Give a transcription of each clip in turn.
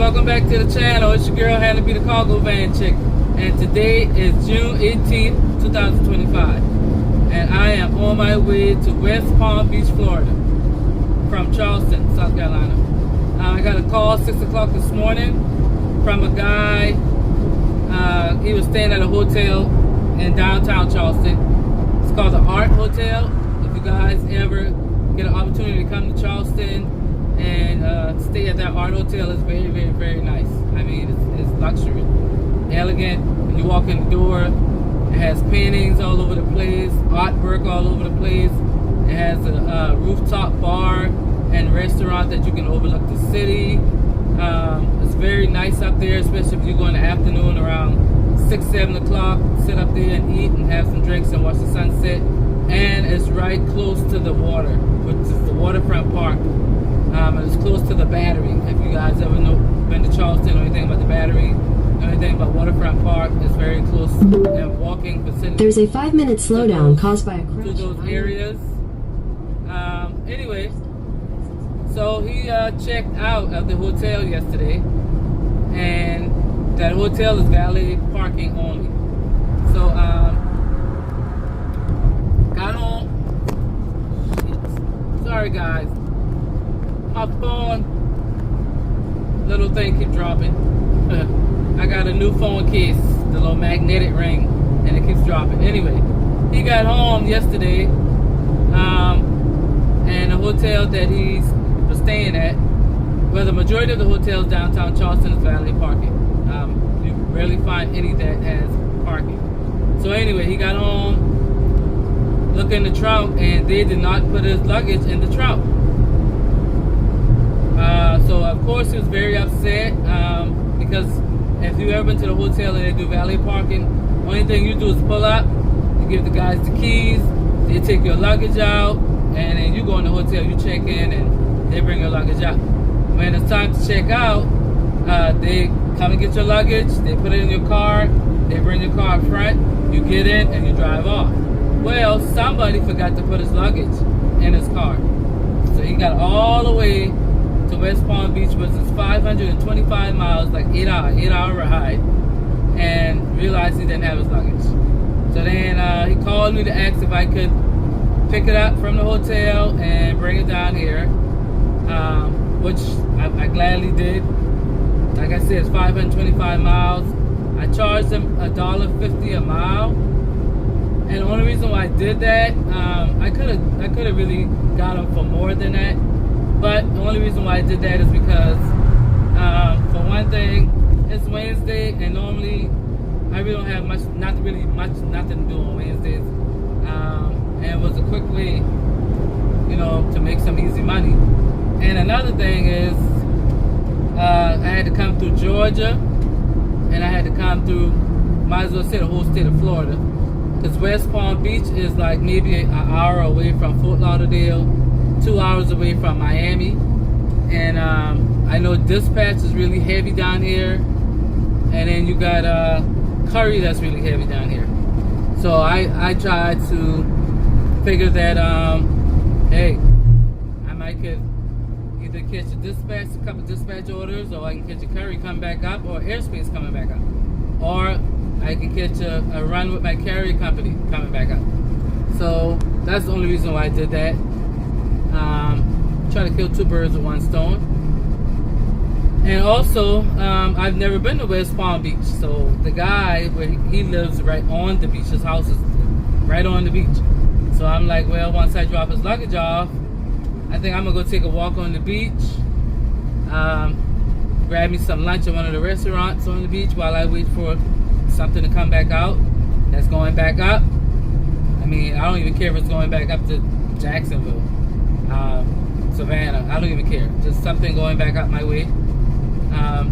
welcome back to the channel. It's your girl Hannah B, the Cargo Van Chick, and today is June 18th, 2025, and I am on my way to West Palm Beach, Florida, from Charleston, South Carolina. I got a call 6 o'clock this morning from a guy. He was staying at a hotel in downtown Charleston. It's called the Art Hotel. If you guys ever get an opportunity to come to Charleston and stay at that Art Hotel, is very, very, very nice. I mean, it's luxury, elegant. When you walk in the door, it has paintings all over the place, artwork all over the place. It has a rooftop bar and restaurant that you can overlook the city. It's very nice up there, especially if you go in the afternoon around 6, 7 o'clock. Sit up there and eat and have some drinks and watch the sunset. And it's right close to the water, which is the waterfront park. And it's close to the Battery. If you guys ever been to Charleston or anything about the Battery, or anything about Waterfront Park, it's very close and walking vicinity. There's a 5-minute slowdown caused by a crash. To those areas. Anyway, so he checked out of the hotel yesterday, and that hotel is valet parking only. So got home. Sorry guys, my phone little thing keep dropping. I got a new phone case, the little magnetic ring, and it keeps dropping. Anyway, he got home yesterday, and the hotel that he was staying at, well, the majority of the hotels downtown Charleston is valet parking. You rarely find any that has parking. So anyway, he got home, looked in the trunk, and they did not put his luggage in the trunk. So of course he was very upset, because if you've ever been to the hotel and they do valet parking, only thing you do is pull up, you give the guys the keys, they take your luggage out, and then you go in the hotel, you check in, and they bring your luggage out. When it's time to check out, they come and get your luggage, they put it in your car, they bring your car up front, you get in, and you drive off. Well, somebody forgot to put his luggage in his car. So he got all the way to West Palm Beach, which is 525 miles, like 8-hour ride, and realized he didn't have his luggage. So then he called me to ask if I could pick it up from the hotel and bring it down here, which I gladly did. Like I said, it's 525 miles. I charged him $1.50 a mile, and the only reason why I did that, I could have really got him for more than that. But the only reason why I did that is because, for one thing, it's Wednesday, and normally I really don't have nothing to do on Wednesdays. And it was a quick way, to make some easy money. And another thing is, I had to come through Georgia, and I had to come through, might as well say, the whole state of Florida. Because West Palm Beach is like maybe an hour away from Fort Lauderdale, 2 hours away from Miami, and I know Dispatch is really heavy down here, and then you got Curry that's really heavy down here. So I tried to figure that hey, I might could either catch a couple dispatch orders, or I can catch a Curry coming back up, or airspace coming back up, or I can catch a run with my carrier company coming back up. So that's the only reason why I did that. Try to kill two birds with one stone. And also, I've never been to West Palm Beach, so the guy where he lives right on the beach, his house is right on the beach. So I'm like, well, once I drop his luggage off, I think I'm gonna go take a walk on the beach, grab me some lunch at one of the restaurants on the beach while I wait for something to come back out that's going back up. I mean, I don't even care if it's going back up to Jacksonville, Savannah, I don't even care. Just something going back up my way.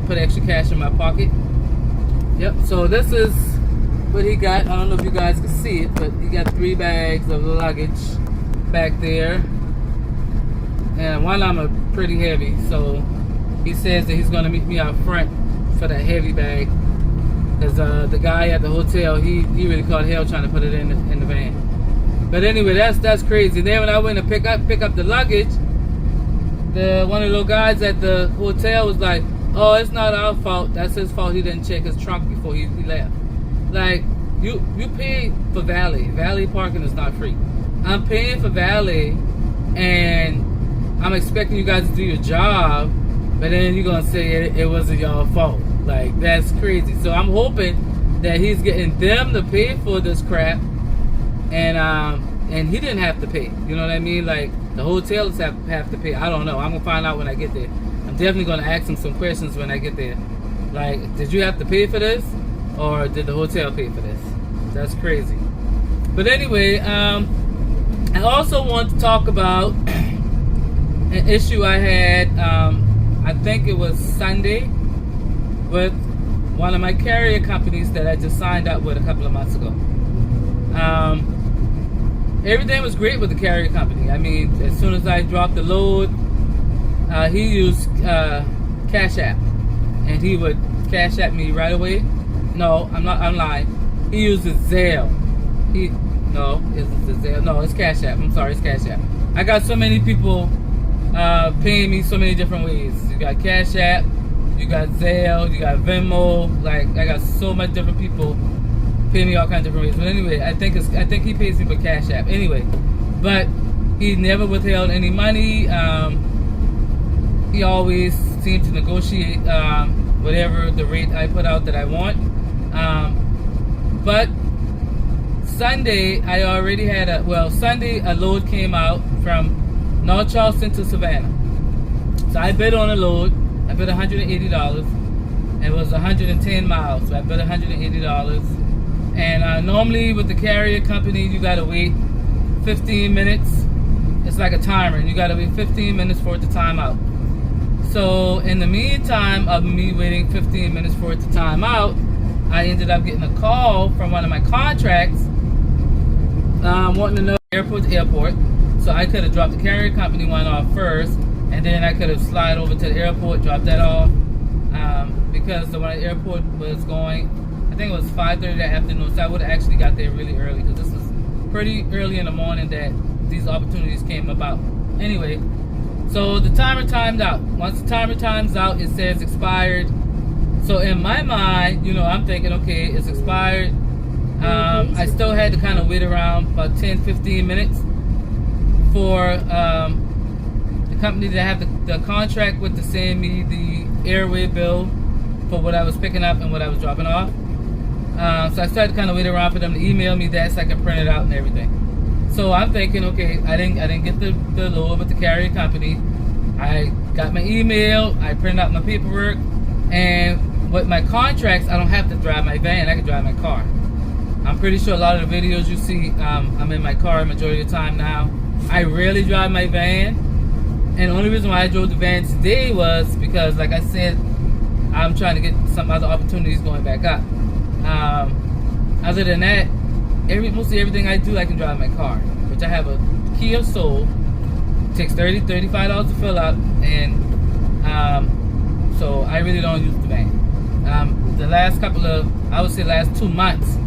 Put extra cash in my pocket. Yep, so this is what he got. I don't know if you guys can see it, but he got 3 bags of luggage back there. And one of them are pretty heavy, so he says that he's going to meet me out front for that heavy bag. Because the guy at the hotel, he really called hell trying to put it in the van. But anyway, that's crazy. Then when I went to pick up the luggage, one of the little guys at the hotel was like, oh, it's not our fault. That's his fault. He didn't check his trunk before he left. Like, you pay for valet. Valet parking is not free. I'm paying for valet, and I'm expecting you guys to do your job, but then you're gonna say it wasn't y'all fault. Like, that's crazy. So I'm hoping that he's getting them to pay for this crap, and he didn't have to pay. You know what I mean? Like, the hotels have to pay. I don't know. I'm gonna find out when I get there. I'm definitely gonna ask him some questions when I get there. Like, did you have to pay for this, or did the hotel pay for this? That's crazy. But anyway, I also want to talk about an issue I had. I think it was Sunday with one of my carrier companies that I just signed up with a couple of months ago. Everything was great with the carrier company. I mean, as soon as I dropped the load, he used Cash App, and he would Cash App me right away. No, I'm lying. He uses Zelle. It's Cash App. I'm sorry, it's Cash App. I got so many people paying me so many different ways. You got Cash App, you got Zelle, you got Venmo. Like, I got so much different people paying me all kinds of different ways. But anyway, I think he pays me for Cash App. Anyway, but he never withheld any money. He always seemed to negotiate whatever the rate I put out that I want. But Sunday, I already had Sunday a load came out from North Charleston to Savannah. So I bid on a load. I bid $180. And it was 110 miles. So I bid $180. And normally with the carrier company, you gotta wait 15 minutes. It's like a timer, and you gotta wait 15 minutes for it to time out. So in the meantime of me waiting 15 minutes for it to time out, I ended up getting a call from one of my contracts wanting to know airport to airport. So I could have dropped the carrier company one off first, and then I could have slid over to the airport, dropped that off, because the one at the airport was going, I think it was 5:30 in the afternoon, so I would have actually got there really early, because this was pretty early in the morning that these opportunities came about. Anyway, so the timer timed out. Once the timer times out, it says expired. So in my mind, I'm thinking, okay, it's expired. I still had to kind of wait around about 10-15 minutes for the company to have the contract with to send me the airway bill for what I was picking up and what I was dropping off. So I started to kind of wait around for them to email me that so I can print it out and everything. So I'm thinking, okay, I didn't get the load with the carrier company. I got my email, I printed out my paperwork, and with my contracts, I don't have to drive my van, I can drive my car. I'm pretty sure a lot of the videos you see, I'm in my car majority of the time now. I rarely drive my van, and the only reason why I drove the van today was because, like I said, I'm trying to get some other opportunities going back up. Other than that, mostly everything I do, I can drive my car, which I have a Kia Soul. It takes $35 to fill up, and so I really don't use the van. The last last 2 months,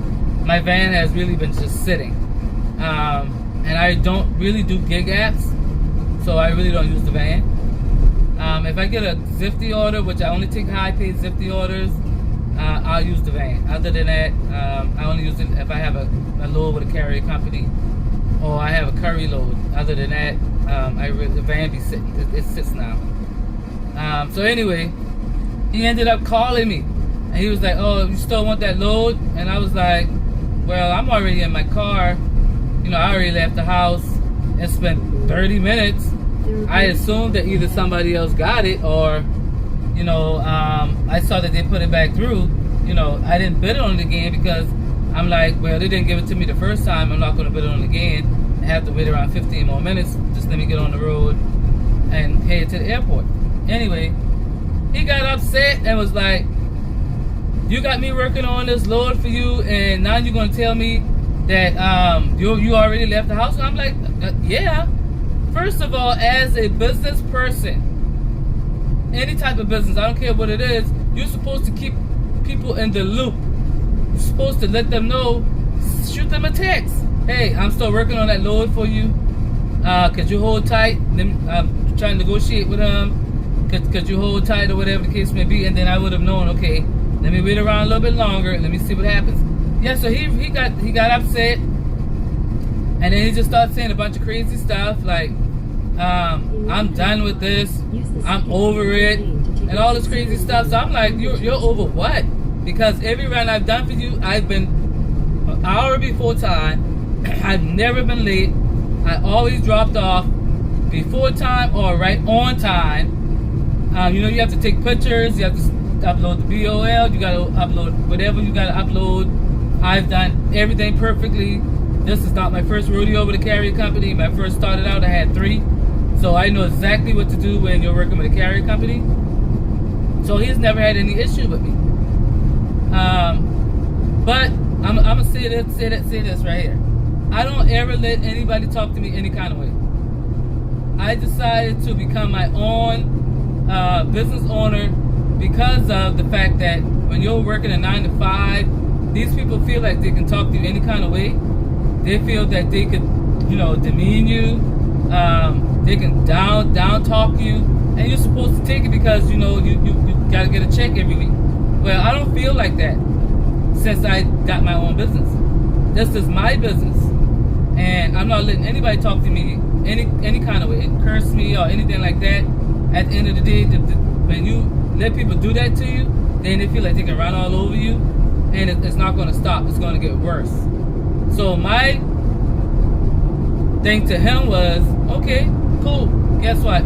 my van has really been just sitting, and I don't really do gig apps, so I really don't use the van. If I get a Zifty order, which I only take high-paid Zifty orders, I'll use the van. Other than that, I only use it if I have a load with a carrier company, or I have a curry load. Other than that, the van be sitting. It sits now. So anyway, he ended up calling me, and he was like, "Oh, you still want that load?" And I was like, "Well, I'm already in my car. I already left the house and spent 30 minutes. I assumed that either somebody else got it, or I saw that they put it back through. I didn't bid on it again because I'm like, well, they didn't give it to me the first time. I'm not going to bid on it again and have to wait around 15 more minutes. Just let me get on the road and head to the airport." Anyway, he got upset and was like, "You got me working on this load for you, and now you're going to tell me that you already left the house?" And I'm like, yeah. First of all, as a business person, any type of business, I don't care what it is, you're supposed to keep people in the loop. You're supposed to let them know, shoot them a text. "Hey, I'm still working on that load for you. Could you hold tight?" Then I'm trying to negotiate with them. could you hold tight or whatever the case may be, and then I would have known, okay, let me wait around a little bit longer, let me see what happens. Yeah, so he got upset, and then he just started saying a bunch of crazy stuff like, I'm done with this, I'm over it, and all this crazy stuff. So I'm like, you're over what? Because every run I've done for you, I've been an hour before time. I've never been late. I always dropped off before time or right on time. You have to take pictures, you have to upload the BOL, you got to upload whatever you got to upload. I've done everything perfectly. This is not my first rodeo with a carrier company. When I first started out, I had 3. So I know exactly what to do when you're working with a carrier company. So he's never had any issue with me. But I'm going to say this right here. I don't ever let anybody talk to me any kind of way. I decided to become my own business owner because of the fact that when you're working a 9 to 5, these people feel like they can talk to you any kind of way. They feel that they could, demean you. They can down talk you, and you're supposed to take it because you got to get a check every week. Well, I don't feel like that since I got my own business. This is my business, and I'm not letting anybody talk to me any kind of way, curse me or anything like that. At the end of the day, when you let people do that to you, then they feel like they can run all over you, and it's not going to stop. It's going to get worse. So my thing to him was, okay, cool. Guess what?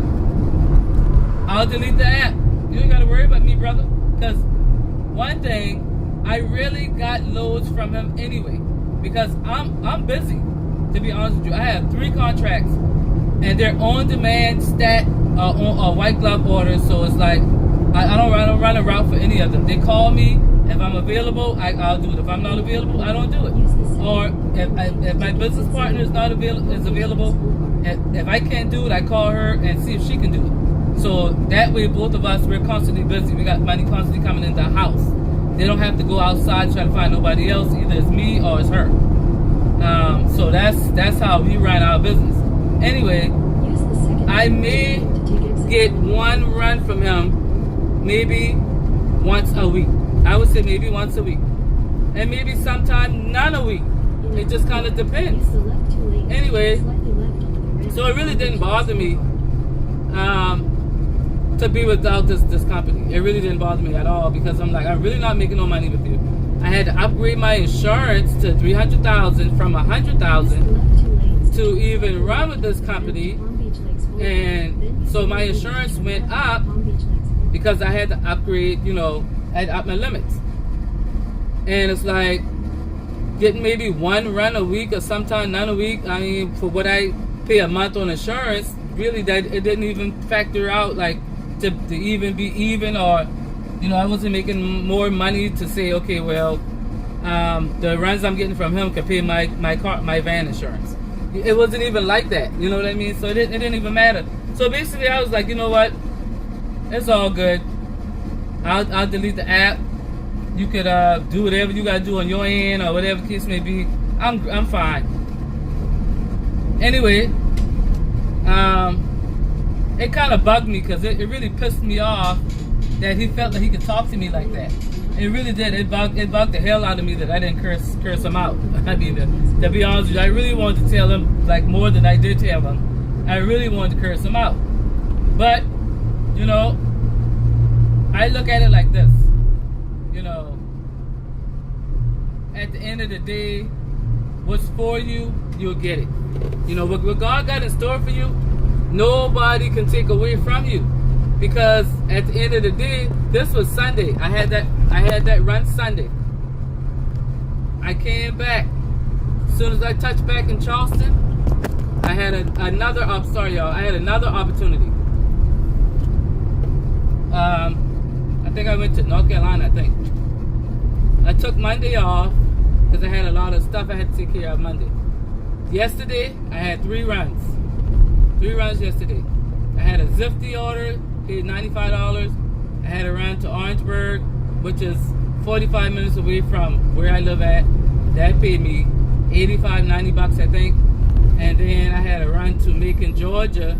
I'll delete the app. You ain't got to worry about me, brother. Because one thing, I really got loads from him anyway. Because I'm busy, to be honest with you. I have 3 contracts, and they're on-demand stat or white glove orders. So it's like I don't run a route for any of them. They call me. If I'm available, I'll do it. If I'm not available, I don't do it. Or if my business partner is available, if I can't do it, I call her and see if she can do it. So that way, both of us, we're constantly busy. We got money constantly coming into the house. They don't have to go outside and try to find nobody else. Either it's me or it's her. So that's how we run our business. Anyway, I may get one run from him, maybe once a week. I would say maybe once a week, and maybe sometime none a week. It just kind of depends. Anyway, so it really didn't bother me to be without this company. It really didn't bother me at all because I'm like, I'm really not making no money with you. I had to upgrade my insurance to $300,000 from $100,000 to even run with this company, and so my insurance went up because I had to upgrade. I had to up my limits, and it's like getting maybe one run a week or sometimes none a week. I mean, for what I pay a month on insurance, really that it didn't even factor out like to even be even, or I wasn't making more money to say, okay, well, the runs I'm getting from him could pay my van insurance. It wasn't even like that. You know what I mean? So it didn't even matter. So basically, I was like, you know what? It's all good. I'll delete the app. You could do whatever you gotta do on your end or whatever the case may be. I'm fine. Anyway, it kind of bugged me because it really pissed me off that he felt like he could talk to me like that. It really did. It bugged the hell out of me that I didn't curse him out. I mean, to be honest with you, I really wanted to tell him like more than I did tell him. I really wanted to curse him out. But, I look at it like this. At the end of the day, what's for you, you'll get it. What God got in store for you, nobody can take away from you. Because at the end of the day, this was Sunday. I had that run Sunday. I came back. As soon as I touched back in Charleston, I had another opportunity. I think I went to North Carolina, I took Monday off because I had a lot of stuff I had to take care of Monday. Yesterday, I had 3 runs. 3 runs yesterday. I had a Zifty order, paid $95. I had a run to Orangeburg, which is 45 minutes away from where I live at. That paid me $85, $90, I think. And then I had a run to Macon, Georgia,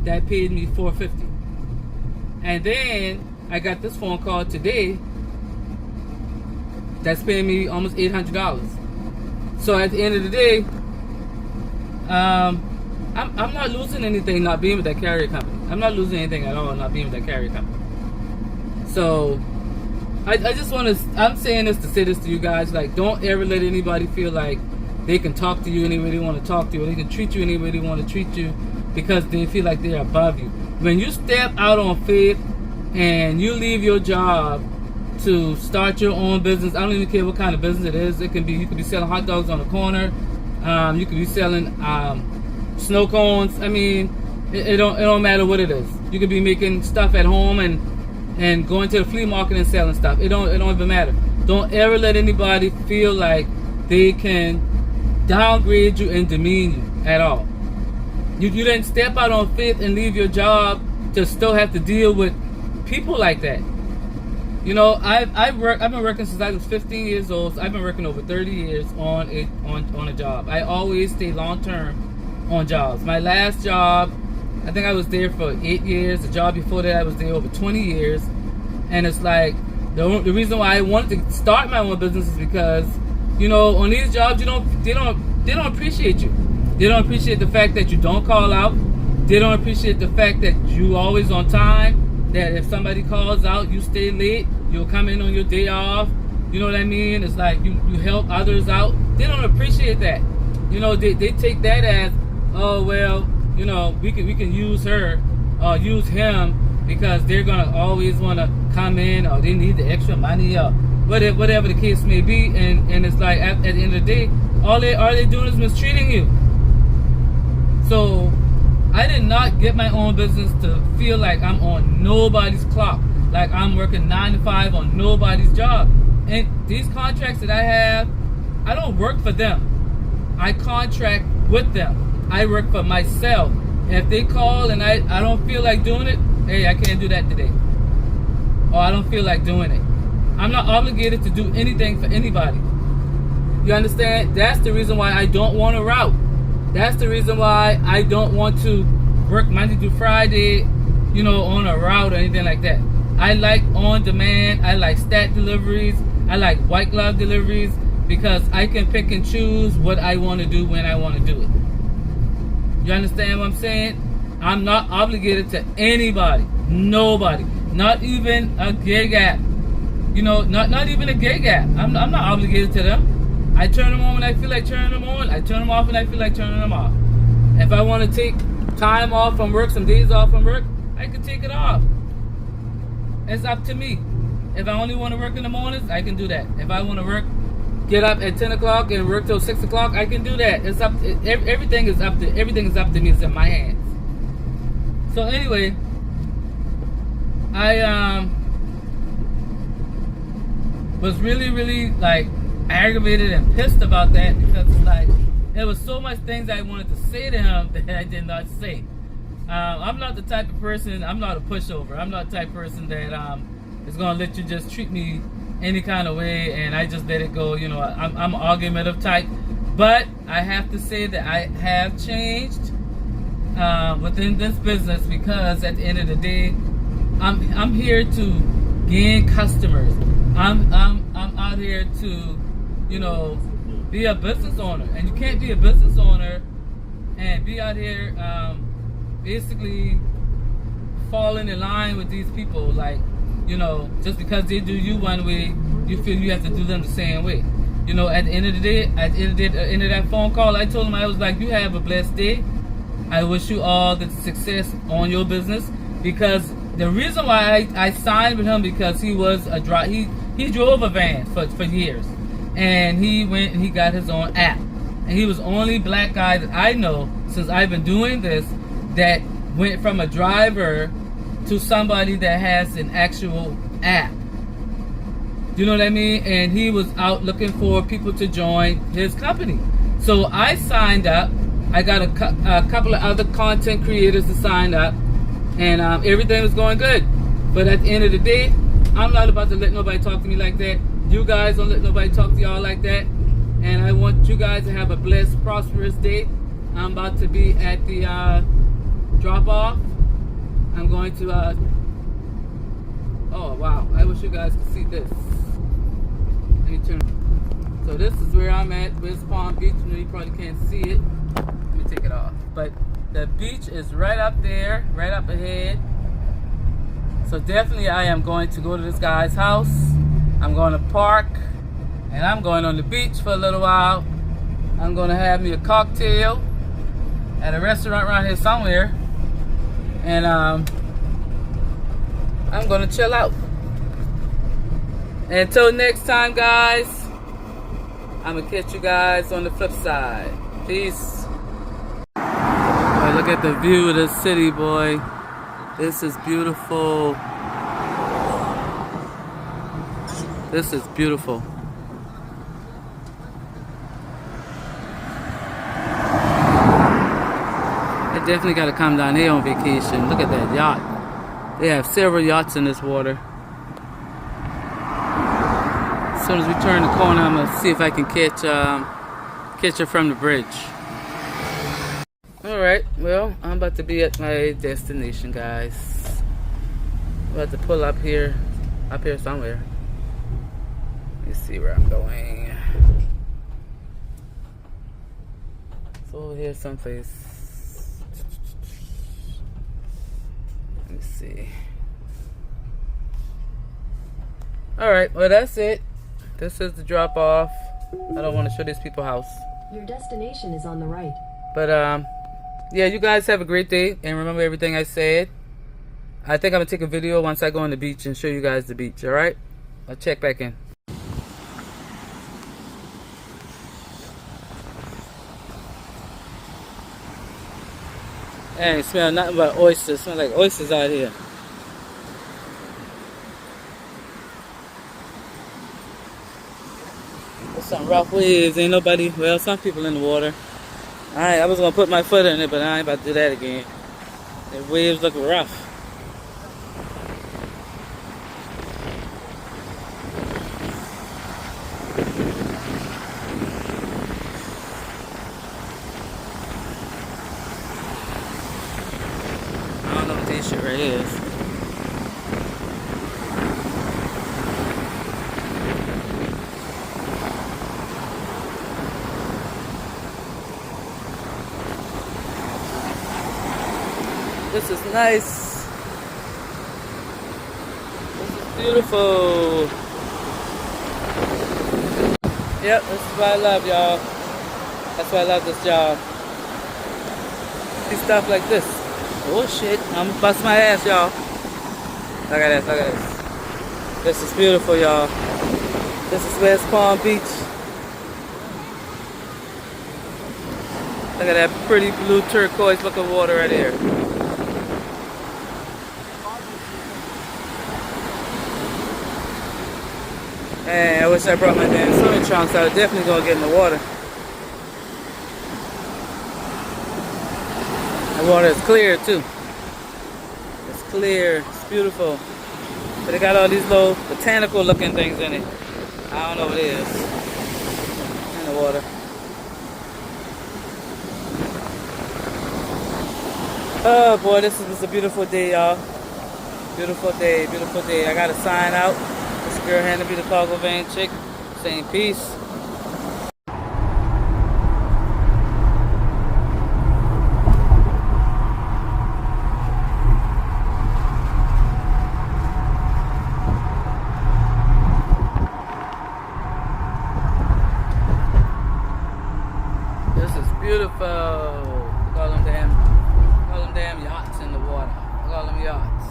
that paid me $450. And then I got this phone call today that's paying me almost $800. So at the end of the day, I'm not losing anything not being with that carrier company. I'm not losing anything at all not being with that carrier company. So I just want to, I'm saying this to say this to you guys, like, don't ever let anybody feel like they can talk to you any way they want to talk to you, or they can treat you any way they want to treat you because they feel like they're above you. When you step out on faith and you leave your job to start your own business, I don't even care what kind of business it is. It can be, you could be selling hot dogs on the corner, you could be selling snow cones. I mean, it don't matter what it is. You could be making stuff at home and going to the flea market and selling stuff. It don't even matter. Don't ever let anybody feel like they can downgrade you and demean you at all. You didn't step out on faith and leave your job to still have to deal with people like that. You know, I've been working since I was 15 years old. So I've been working over 30 years on a job. I always stay long term on jobs. My last job, I think I was there for 8 years. The job before that, I was there over 20 years. And it's like, the reason why I wanted to start my own business is because, you know, on these jobs, they don't appreciate you. They don't appreciate the fact that you don't call out. They don't appreciate the fact that you always on time. That if somebody calls out, you stay late. You'll come in on your day off. You know what I mean? It's like you help others out. They don't appreciate that. You know, they take that as, oh well, you know, we can use her or use him because they're gonna always want to come in, or they need the extra money, or whatever the case may be. And it's like at the end of the day, all they doing is mistreating you. So I did not get my own business to feel like I'm on nobody's clock, like I'm working 9 to 5 on nobody's job. And these contracts that I have, I don't work for them. I contract with them. I work for myself. If they call and I don't feel like doing it, hey, I can't do that today. Or I don't feel like doing it. I'm not obligated to do anything for anybody. You understand? That's the reason why I don't want to route. That's the reason why I don't want to work Monday through Friday, you know, on a route or anything like that. I like on demand. I like stat deliveries. I like white glove deliveries because I can pick and choose what I want to do when I want to do it. You understand what I'm saying? I'm not obligated to anybody, nobody, not even a gig app. You know, not even a gig app. I'm not obligated to them. I turn them on when I feel like turning them on. I turn them off when I feel like turning them off. If I want to take time off from work, some days off from work, I can take it off. It's up to me. If I only want to work in the mornings, I can do that. If I want to work, get up at 10 o'clock and work till 6 o'clock, I can do that. It's up. Everything is up to me. It's in my hands. So anyway, I was really like aggravated and pissed about that because it's like there was so much things I wanted to say to him that I did not say. I'm not the type of person, I'm not a pushover. I'm not the type of person that is going to let you just treat me any kind of way and I just let it go. You know, I'm an argumentative type. But I have to say that I have changed within this business because at the end of the day, I'm here to gain customers. I'm out here to, you know, be a business owner. And you can't be a business owner and be out here basically falling in line with these people. Like, you know, just because they do you one way, you feel you have to do them the same way. You know, at the end of the day, at the end of that phone call, I told him, I was like, you have a blessed day. I wish you all the success on your business. Because the reason why I signed with him, because he was he drove a van for years. And he went and he got his own app. And he was the only black guy that I know since I've been doing this that went from a driver to somebody that has an actual app. You know what I mean? And he was out looking for people to join his company. So I signed up. I got a couple of other content creators to sign up. And everything was going good. But at the end of the day, I'm not about to let nobody talk to me like that. You guys don't let nobody talk to y'all like that. And I want you guys to have a blessed, prosperous day. I'm about to be at the drop-off. I'm going to, oh wow, I wish you guys could see this. Let me turn. So this is where I'm at, West Palm Beach. You probably can't see it. Let me take it off. But the beach is right up there, right up ahead. So definitely I am going to go to this guy's house. I'm going to park, and I'm going on the beach for a little while. I'm going to have me a cocktail at a restaurant around here somewhere. And I'm going to chill out. Until next time, guys, I'm going to catch you guys on the flip side. Peace. Boy, look at the view of the city, boy. This is beautiful. This is beautiful. I definitely got to come down here on vacation. Look at that yacht. They have several yachts in this water. As soon as we turn the corner, I'm gonna see if I can catch her from the bridge. All right. Well, I'm about to be at my destination, guys. I'm about to pull up here somewhere. Let me see where I'm going. It's over here someplace. Let me see. Alright, well that's it. This is the drop off. I don't want to show these people house. Your destination is on the right. But yeah, you guys have a great day and remember everything I said. I think I'm gonna take a video once I go on the beach and show you guys the beach, alright? I'll check back in. Hey, it smells nothing but oysters. It smells like oysters out here. There's some rough waves. Ain't nobody, well, some people in the water. Alright, I was going to put my foot in it, but I ain't about to do that again. The waves look rough. I don't know what this shit right here is. This is nice. This is beautiful. Yep, this is what I love, y'all. That's why I love this job. See stuff like this. Oh shit, I'm gonna bust my ass, y'all. Look at this, look at this. This is beautiful, y'all. This is West Palm Beach. Look at that pretty blue turquoise looking water right here. Man, I wish I brought my damn swimming trunks. I was definitely gonna get in the water. The water is clear too. It's clear, it's beautiful. But it got all these little botanical looking things in it. I don't know what it is. In the water. Oh boy, this is a beautiful day, y'all. Beautiful day, beautiful day. I gotta sign out. This girl handed me the cargo van chick, saying peace. This is beautiful. Look at all them damn yachts in the water. Look at all them yachts.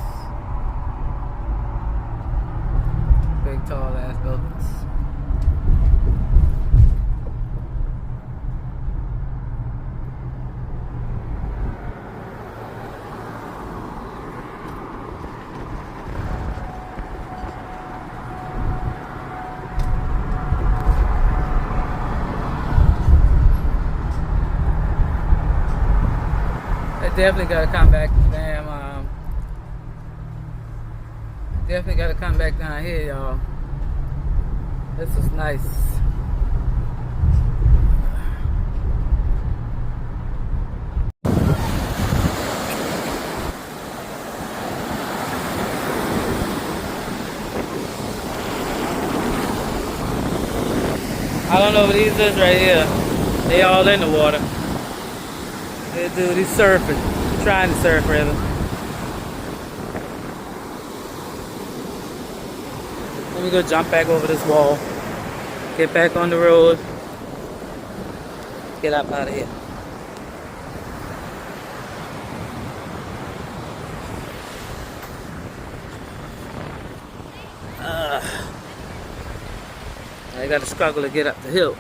Big tall ass buildings. I definitely gotta come back. Definitely gotta come back down here, y'all. This is nice. I don't know what these is right here. They all in the water. They do, he's surfing. Trying to surf rather. Let me go jump back over this wall. Get back on the road. Get up out of here. I gotta struggle to get up the hill.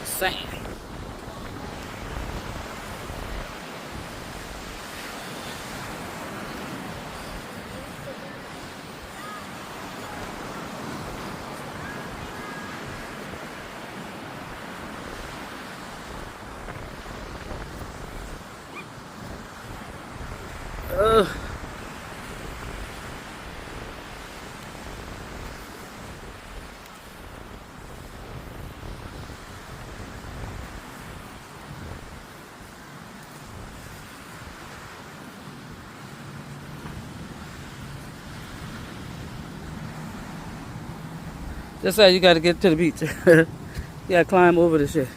Sand. That's how you gotta get to the beach. You gotta climb over the shit.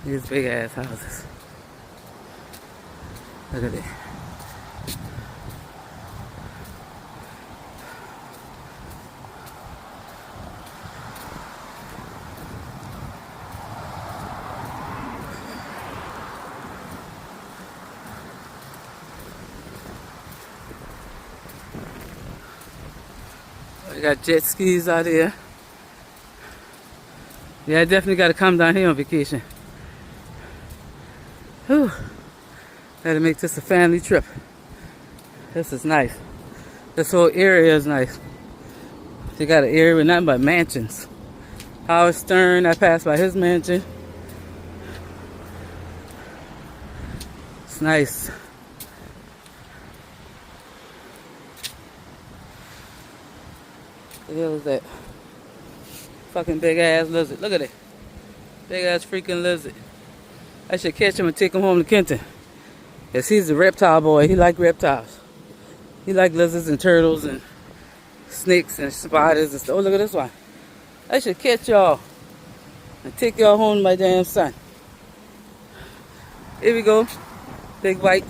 These big ass houses. Look at it. We got jet skis out here. Yeah, I definitely got to come down here on vacation. Whew. Gotta make this a family trip. This is nice. This whole area is nice. They got an area with nothing but mansions. Howard Stern, I passed by his mansion. It's nice. What the hell is that? Fucking big ass lizard. Look at it. Big ass freaking lizard. I should catch him and take him home to Kenton. Cause he's a reptile boy. He like reptiles. He like lizards and turtles and snakes and spiders and stuff. Oh, look at this one. I should catch y'all and take y'all home to my damn son. Here we go. Big bite.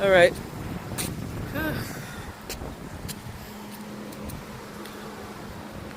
All right.